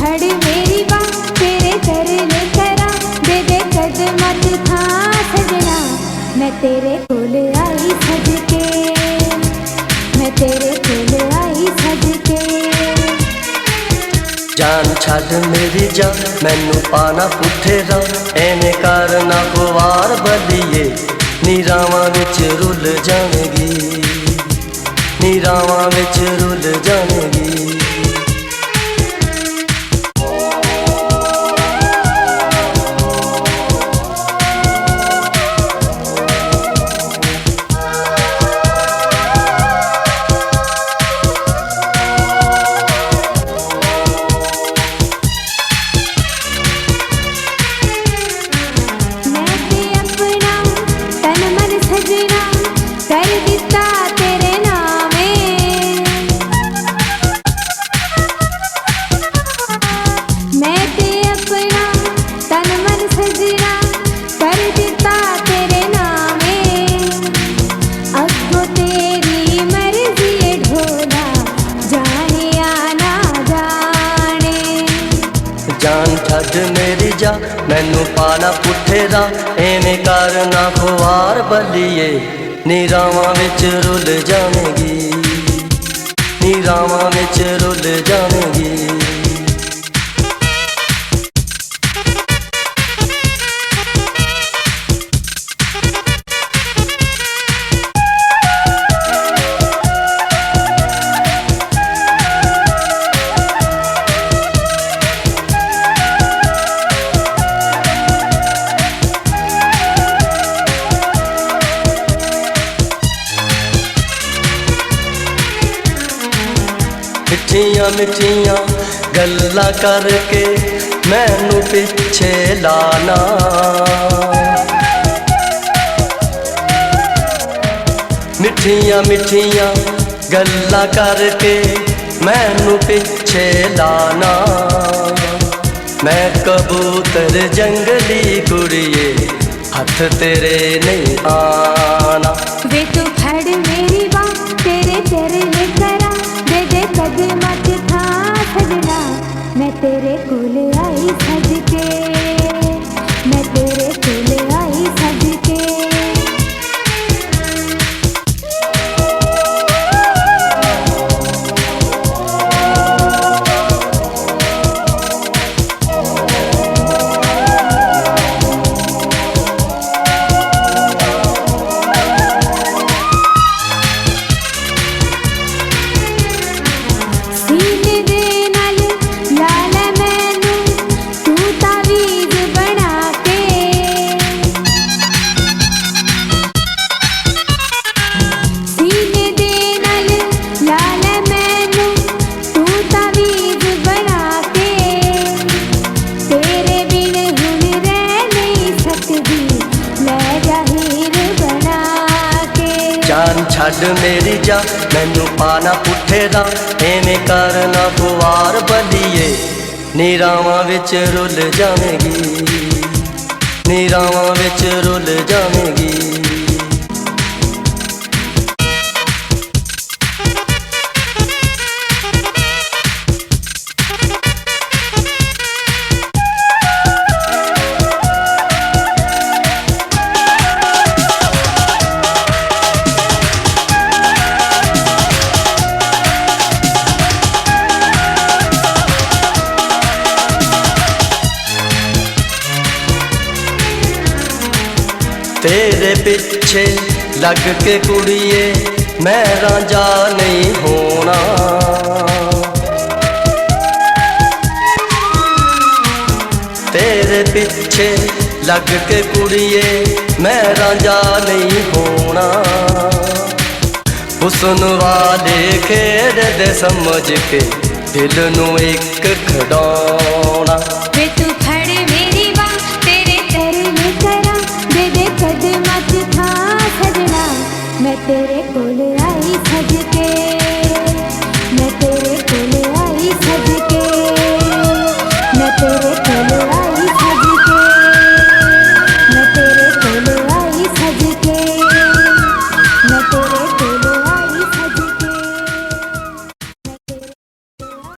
फड़ मेरी बात तेरे तरले करा, दे दे कदमां च थां सजना। मैं तेरे कोल आई सज के, मैं तेरे कोल आई सज के। जान छड्ड मेरी जा मैनू पाना पुठे रा, एने करना गुवार बलिए नीरावां विच रुल जावेगी, नीरावां विच रुल जावेगी। जान छड्ड मेरी जा मैनू पाना पुठे रा, एवें करना खुआर बलिए नीरावां विच रुल जावेगी, नीरावां विच रुल जावेगी। मिठियां मिठियां गल्लां करके मैनू पिछे लाना, मिठियां मिठियां गल्लां करके मैनू पिछे लाना। मैं कबूतर जंगली कुड़िए हथ तेरे नहीं आना। वे तू फड़ मेरी बात तेरे तरले करा, दे दे कदमां च थां सजना। मैं तेरे कोल आई सज के, मैं तेरे कोल आई सज के। जान छड्ड मेरी जा मैनू पाना पुठे रा, एवें करना खुआर बलिए नीरावां विच रुल जावेगी, नीरावां विच रुल जावेगी। तेरे पिछे लग के कुड़िए मैं रांझा नहीं होना, तेरे पिछे लग के कुड़िए मैं रांझा नहीं होना। हुस्न वाले खेड़ दे समझ के दिल नू एक खड़ा